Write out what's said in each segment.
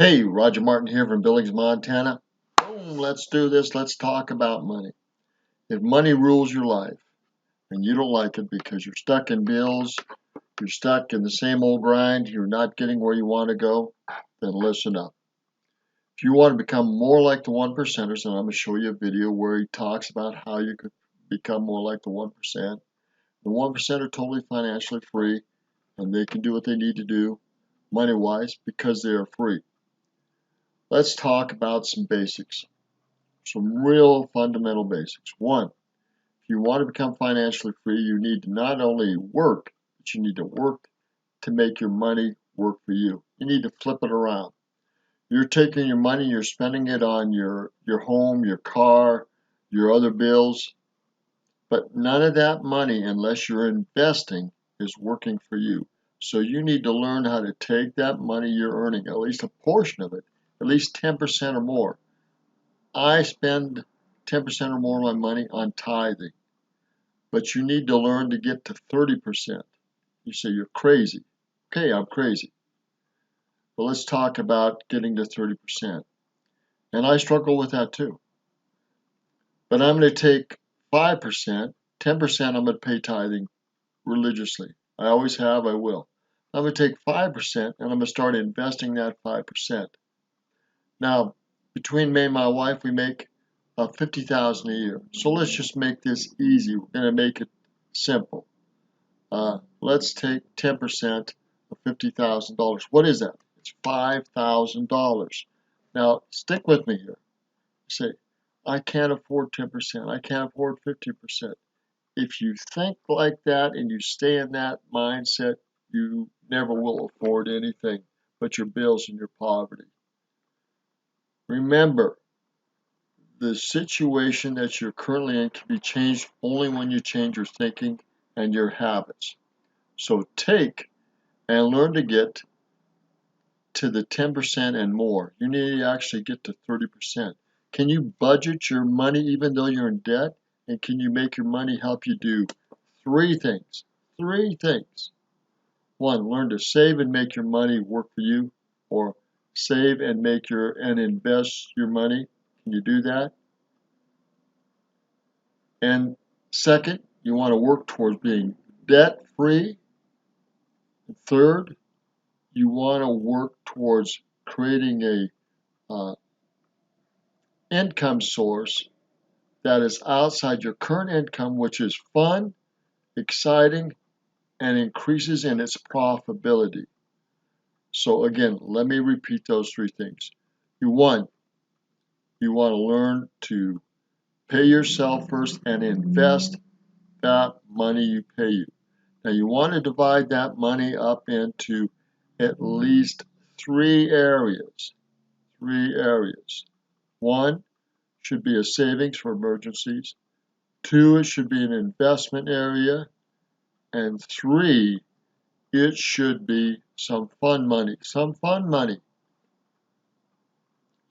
Hey, Roger Martin here from Billings, Montana. Boom, let's do this. Let's talk about money. If money rules your life and you don't like it because you're stuck in bills, you're stuck in the same old grind, you're not getting where you want to go, then listen up. If you want to become more like the 1%ers, and I'm going to show you a video where he talks about how you could become more like the 1%. The 1% are totally financially free and they can do what they need to do money-wise because they are free. Let's talk about some basics, some real fundamental basics. One, if you want to become financially free, you need to not only work, but you need to work to make your money work for you. You need to flip it around. You're taking your money, you're spending it on your home, your car, your other bills, but none of that money, unless you're investing, is working for you. So you need to learn how to take that money you're earning, at least a portion of it, at least 10% or more. I spend 10% or more of my money on tithing, but you need to learn to get to 30%. You say you're crazy. Okay, I'm crazy. But let's talk about getting to 30%. And I struggle with that too. But I'm going to take 5%, 10% I'm going to pay tithing religiously. I always have, I will. I'm going to take 5% and I'm going to start investing that 5%. Now, between me and my wife, we make $50,000 a year. So let's just make this easy. We're going to make it simple. Let's take 10% of $50,000. What is that? It's $5,000. Now, stick with me here. Say, I can't afford 10%. I can't afford 50%. If you think like that and you stay in that mindset, you never will afford anything but your bills and your poverty. Remember, the situation that you're currently in can be changed only when you change your thinking and your habits. So take and learn to get to the 10% and more. You need to actually get to 30%. Can you budget your money even though you're in debt? And can you make your money help you do three things? Three things. One, learn to save and make your money work for you, or save and invest your money. Can you do that? And second, you want to work towards being debt free. And third, you want to work towards creating a income source that is outside your current income, which is fun, exciting, and increases in its profitability. So again, let me repeat those three things. One, you want to learn to pay yourself first and invest that money you pay you. Now you want to divide that money up into at least three areas. One should be a savings for emergencies. Two, it should be an investment area. And three, it should be some fun money.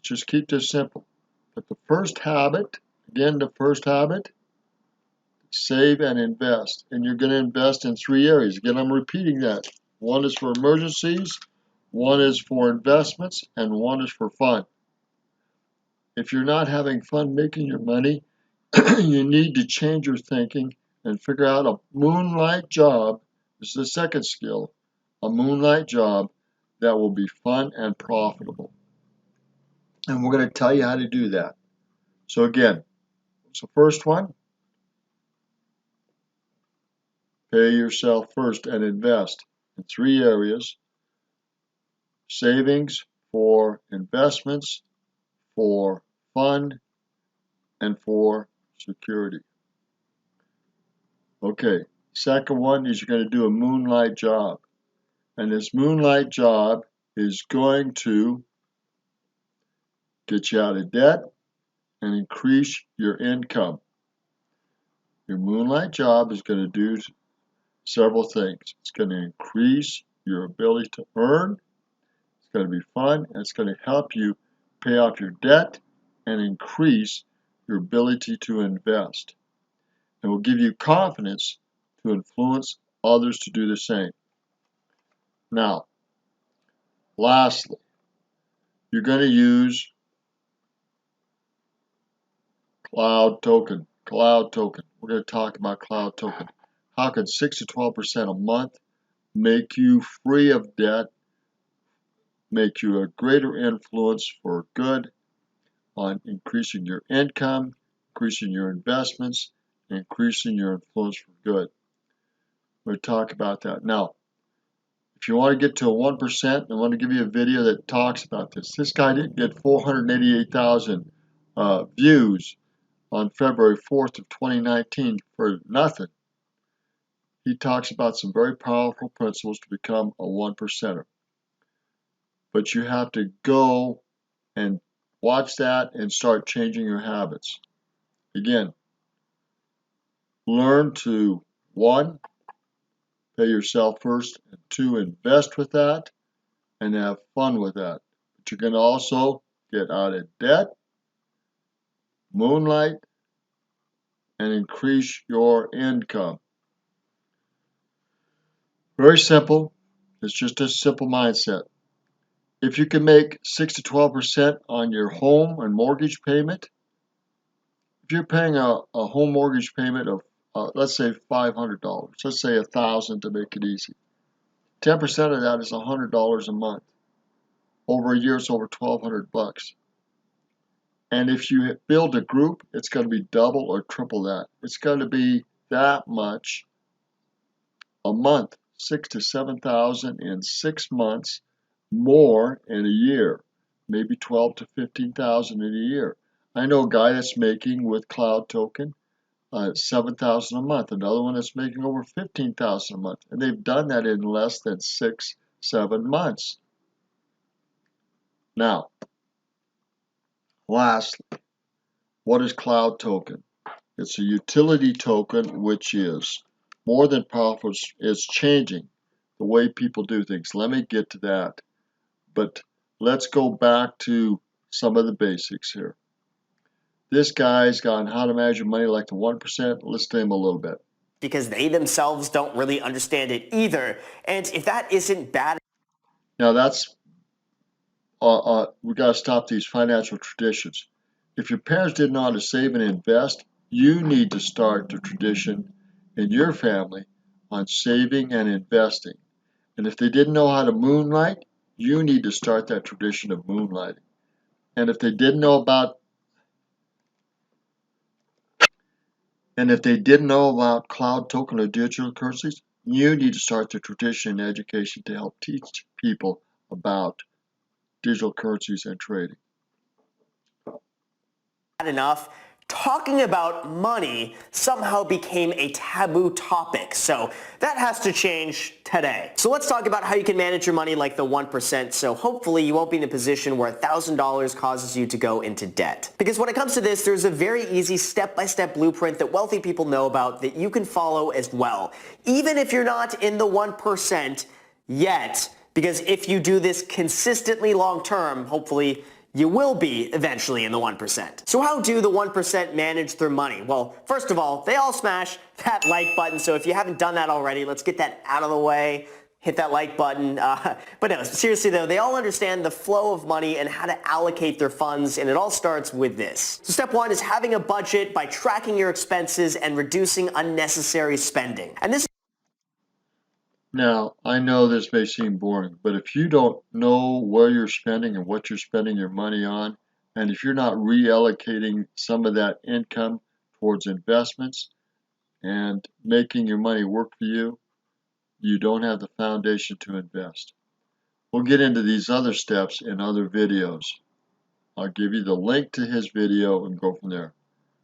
Just keep this simple. But the first habit, save and invest. And you're going to invest in three areas. Again, I'm repeating that. One is for emergencies, one is for investments, and one is for fun. If you're not having fun making your money, you need to change your thinking and figure out a moonlight job. This is the second skill, a moonlight job that will be fun and profitable. And we're going to tell you how to do that. So again, what's the first one? Pay yourself first and invest in three areas: savings, for investments, for fun, and for security. Okay, second one is you're going to do a moonlight job. And this moonlight job is going to get you out of debt and increase your income. Your moonlight job is going to do several things. It's going to increase your ability to earn. It's going to be fun, and it's going to help you pay off your debt and increase your ability to invest. It will give you confidence to influence others to do the same. Now, lastly, you're going to use Cloud Token. Cloud Token. We're going to talk about Cloud Token. How can 6 to 12% a month make you free of debt, make you a greater influence for good on increasing your income, increasing your investments, increasing your influence for good. We'll talk about that. Now, if you want to get to a 1%, I want to give you a video that talks about this. This guy didn't get 488,000 views on February 4th of 2019 for nothing. He talks about some very powerful principles to become a 1%er. But you have to go and watch that and start changing your habits. Again, learn to, 1, pay yourself first, and 2, invest with that and have fun with that. But you're going to also get out of debt, moonlight, and increase your income. Very simple. It's just a simple mindset. If you can make 6 to 12% on your home and mortgage payment, if you're paying a home mortgage payment of, let's say $500, let's say $1,000 to make it easy, 10% of that is $100 a month. Over a year, it's over $1,200. And if you build a group, it's going to be double or triple that. It's going to be that much a month, 6 to 7,000 in 6 months, more in a year, maybe 12 to 15,000 in a year. I know a guy that's making with Cloud Token 7,000 a month, another one that's making over 15,000 a month, and they've done that in less than 6, 7 months. Now, lastly, what is Cloud Token? It's a utility token which is more than powerful. It's changing the way people do things. Let me get to that. But let's go back to some of the basics here. This guy's got how to manage your money like the 1%. Listen to him a little bit. Because they themselves don't really understand it either. And if that isn't bad. Now that's, we got to stop these financial traditions. If your parents didn't know how to save and invest, you need to start the tradition in your family on saving and investing. And if they didn't know how to moonlight, you need to start that tradition of moonlighting. And if they didn't know about Cloud Token or digital currencies, you need to start the tradition in education to help teach people about digital currencies and trading. Enough, talking about money somehow became a taboo topic. So that has to change today. So let's talk about how you can manage your money like the 1%. So hopefully you won't be in a position where $1,000 causes you to go into debt. Because when it comes to this, there's a very easy step-by-step blueprint that wealthy people know about that you can follow as well. Even if you're not in the 1% yet, because if you do this consistently long term, hopefully you will be eventually in the 1%. So how do the 1% manage their money? Well, first of all, they all smash that like button. So if you haven't done that already, let's get that out of the way. Hit that like button. But no, seriously though, they all understand the flow of money and how to allocate their funds, and it all starts with this. So step 1 is having a budget by tracking your expenses and reducing unnecessary spending. And this. Now, I know this may seem boring, but if you don't know where you're spending and what you're spending your money on, and if you're not reallocating some of that income towards investments and making your money work for you, you don't have the foundation to invest. We'll get into these other steps in other videos. I'll give you the link to his video and go from there.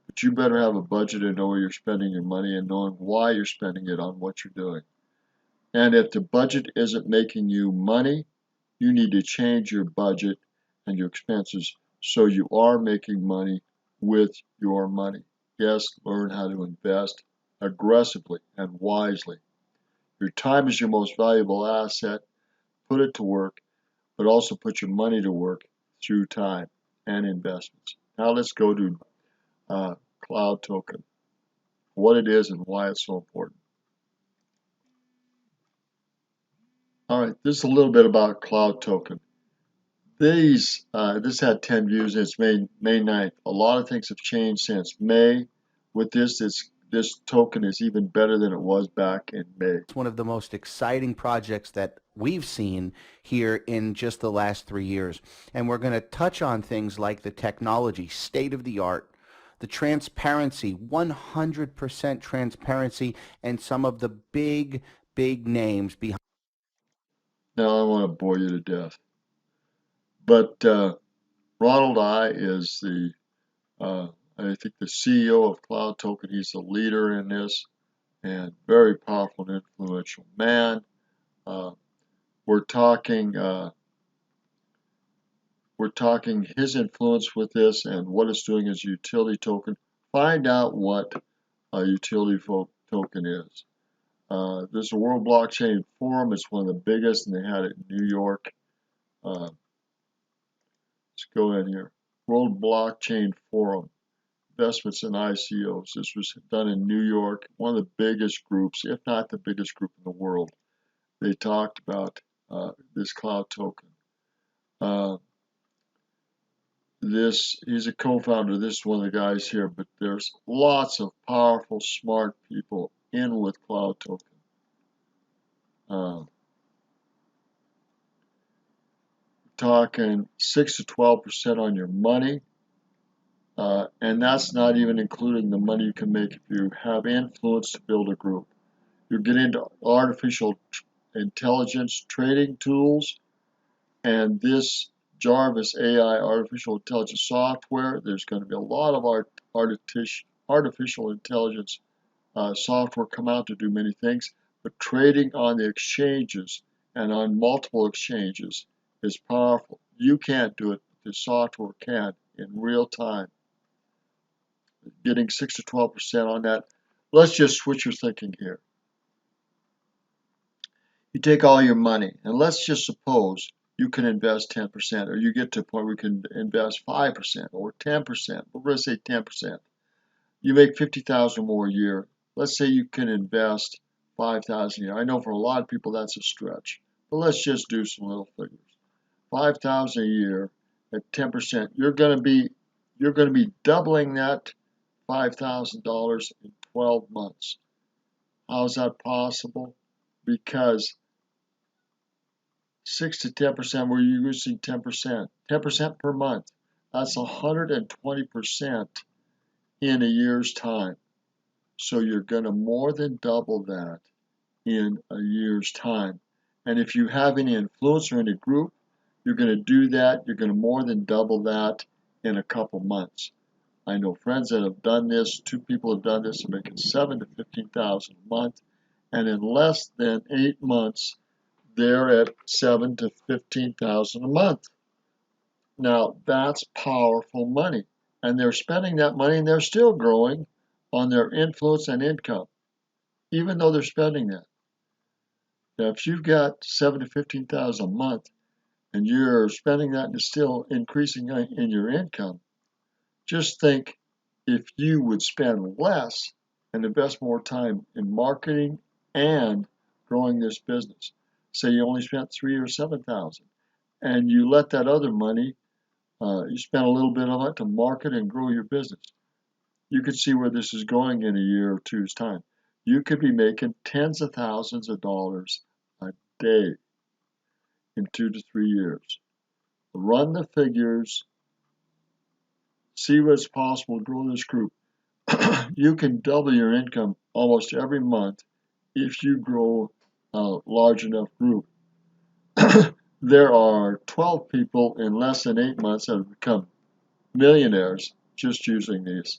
But you better have a budget and know where you're spending your money and knowing why you're spending it on what you're doing. And if the budget isn't making you money, you need to change your budget and your expenses so you are making money with your money. Yes, learn how to invest aggressively and wisely. Your time is your most valuable asset. Put it to work, but also put your money to work through time and investments. Now let's go to Cloud Token, what it is and why it's so important. All right, this is a little bit about Cloud Token. This had 10 views. It's May 9th. A lot of things have changed since May. With this token is even better than it was back in May. It's one of the most exciting projects that we've seen here in just the last 3 years. And we're going to touch on things like the technology, state of the art, the transparency, 100% transparency, and some of the big, big names behind. Now I want to bore you to death. But Ronald I is I think the CEO of Cloud Token. He's the leader in this and very powerful and influential man. We're talking his influence with this and what it's doing as a utility token. Find out what a utility token is. There's a World Blockchain Forum. It's one of the biggest, and they had it in New York. Let's go in here. World Blockchain Forum. Investments in ICOs. This was done in New York, one of the biggest groups, if not the biggest group in the world. They talked about this cloud token. He's a co-founder. This is one of the guys here, but there's lots of powerful, smart people in with cloud token. Talking 6 to 12% on your money. And that's not even including the money you can make if you have influence to build a group. You get into artificial intelligence trading tools, and this Jarvis AI artificial intelligence software. There's going to be a lot of artificial intelligence software come out to do many things, but trading on the exchanges and on multiple exchanges is powerful. You can't do it, but the software can in real time. Getting 6 to 12% on that. Let's just switch your thinking here. You take all your money, and let's just suppose you can invest 10%, or you get to a point where you can invest 5% or 10%. But let's say 10%. You make $50,000 more a year. Let's say you can invest $5,000 a year. I know for a lot of people that's a stretch, but let's just do some little figures. $5,000 a year at 10%. You're going to be doubling that $5,000 in 12 months. How is that possible? Because 6 to 10%, we're using 10%. 10% per month. That's 120% in a year's time. So you're going to more than double that in a year's time. And if you have any influence or any group, you're going to do that. You're going to more than double that in a couple months. I know friends that have done this. 2 people have done this and making $7,000 to $15,000 a month. And in less than 8 months, they're at $7,000 to $15,000 a month. Now that's powerful money, and they're spending that money, and they're still growing on their influence and income, even though they're spending that. Now, if you've got $7,000 to $15,000 a month, and you're spending that and it's still increasing in your income, just think if you would spend less and invest more time in marketing and growing this business. Say you only spent $3,000 or $7,000, and you let that other money, you spend a little bit of it to market and grow your business. You could see where this is going in a year or two's time. You could be making tens of thousands of dollars a day in 2 to 3 years. Run the figures, see what's possible, grow this group. You can double your income almost every month if you grow a large enough group. There are 12 people in less than 8 months that have become millionaires just using these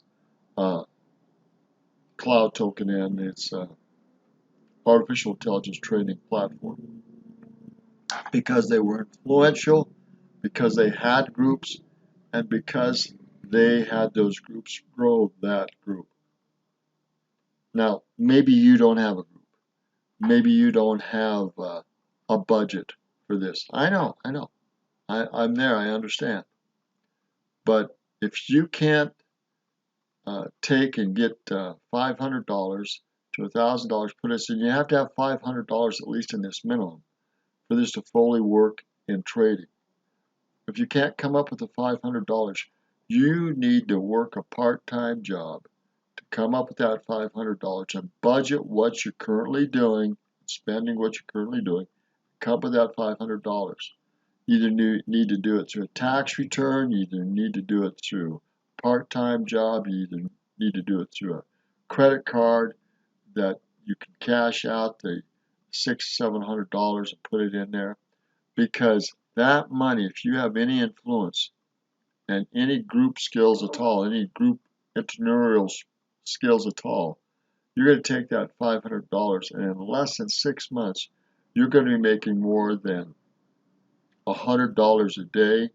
cloud token and its artificial intelligence trading platform, because they were influential, because they had groups, and because they had those groups grow that group. Now, maybe you don't have a group. Maybe you don't have a budget for this. I know. I'm there. I understand. But if you can't take and get $500 to $1,000 put us in, you have to have $500 at least in this minimum for this to fully work in trading. If you can't come up with the $500, you need to work a part-time job to come up with that $500 and budget what you're currently doing, spending what you're currently doing, come up with that $500. You either need to do it through a tax return, you either need to do it through a part-time job, you either need to do it through a credit card that you can cash out the $600-700 and put it in there. Because that money, if you have any influence and any group skills at all, any group entrepreneurial skills at all, you're going to take that $500 and in less than 6 months, you're going to be making more than $100 a day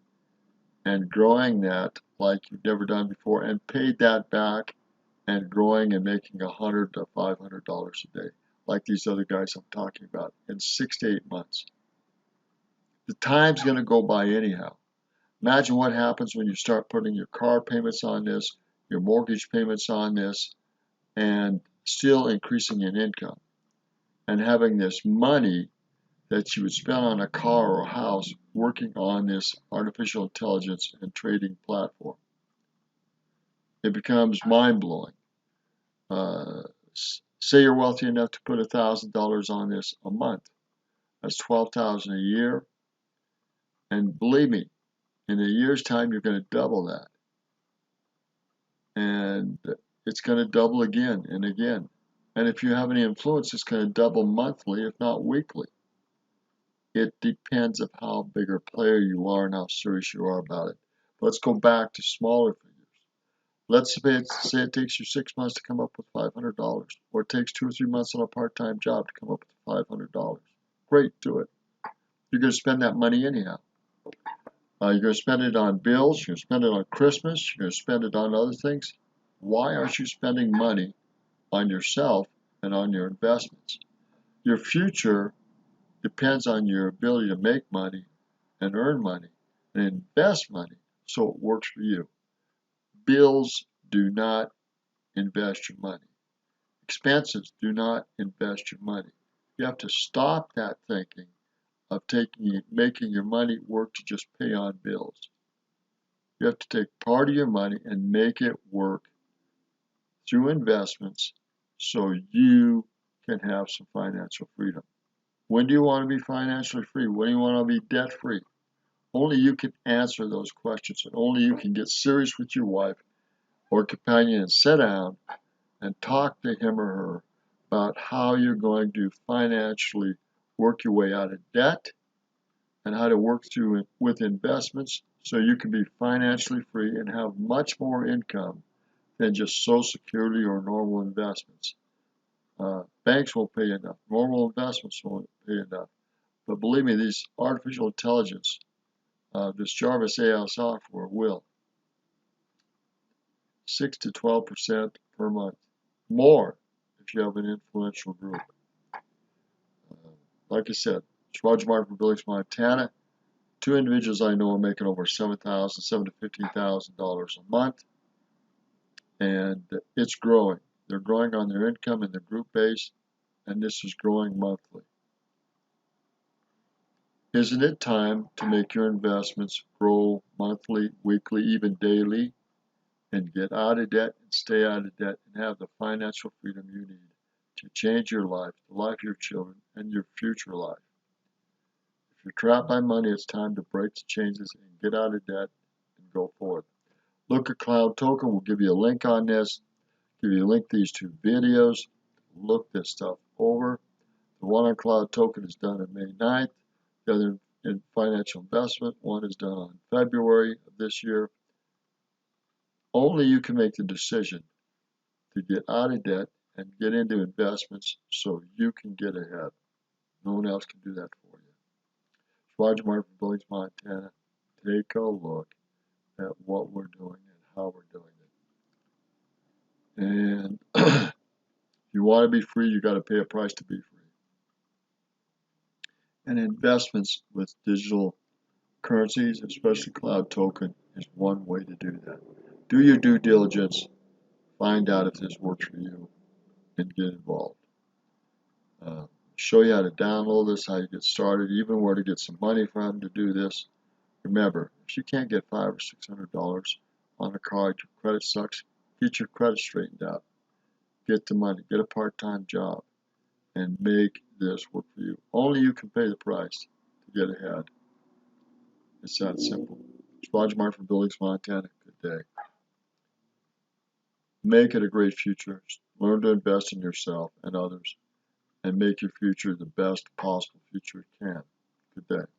and growing that like you've never done before and paid that back and growing and making $100 to $500 a day like these other guys I'm talking about in 6 to 8 months. The time's going to go by anyhow. Imagine what happens when you start putting your car payments on this, your mortgage payments on this, and still increasing in income. And having this money that you would spend on a car or a house working on this artificial intelligence and trading platform. It becomes mind-blowing. Say you're wealthy enough to put $1,000 on this a month. That's $12,000 a year. And believe me, in a year's time, you're going to double that. And it's going to double again and again. And if you have any influence, it's going to double monthly, if not weekly. It depends of how big a player you are and how serious you are about it. Let's go back to smaller figures. Let's say it takes you 6 months to come up with $500, or it takes 2 or 3 months on a part-time job to come up with $500. Great, do it. You're going to spend that money anyhow. You're going to spend it on bills, you're going to spend it on Christmas, you're going to spend it on other things. Why aren't you spending money on yourself and on your investments? Your future depends on your ability to make money and earn money and invest money so it works for you. Bills do not invest your money. Expenses do not invest your money. You have to stop that thinking of making your money work to just pay on bills. You have to take part of your money and make it work through investments so you can have some financial freedom. When do you want to be financially free? When do you want to be debt free? Only you can answer those questions, and only you can get serious with your wife or companion and sit down and talk to him or her about how you're going to financially work your way out of debt and how to work through it with investments so you can be financially free and have much more income than just Social Security or normal investments. Banks won't pay enough. Normal investments won't pay enough. But believe me, these artificial intelligence, this Jarvis AI software will. 6 to 12% per month. More if you have an influential group. Like I said, it's Roger Martin from Billings, Montana. 2 individuals I know are making over $7,000 to $15,000 a month. And it's growing. They're growing on their income in the group base, and this is growing monthly. Isn't it time to make your investments grow monthly, weekly, even daily, and get out of debt and stay out of debt and have the financial freedom you need to change your life, the life of your children, and your future life? If you're trapped by money, it's time to break the changes and get out of debt and go forward. Look at Cloud Token. We'll give you a link on this. Give you a link to these 2 videos. Look this stuff over. The one on Cloud Token is done on May 9th. The other in financial investment, one is done on February of this year. Only you can make the decision to get out of debt and get into investments so you can get ahead. No one else can do that for you. It's Roger Martin from Billings, Montana. Take a look at what we're doing and how we're doing it. And if you want to be free, you got to pay a price to be free. And investments with digital currencies, especially Cloud Token, is one way to do that. Do your due diligence, find out if this works for you, and get involved. Show you how to download this, how you get started, even where to get some money from to do this. Remember, if you can't get $500 or $600 on a card, your credit sucks, get your credit straightened out. Get the money, get a part-time job, and make this work for you. Only you can pay the price to get ahead. It's that simple. It's Roger Martin from Billings, Montana. Good day. Make it a great future. Learn to invest in yourself and others, and make your future the best possible future it can. Good day.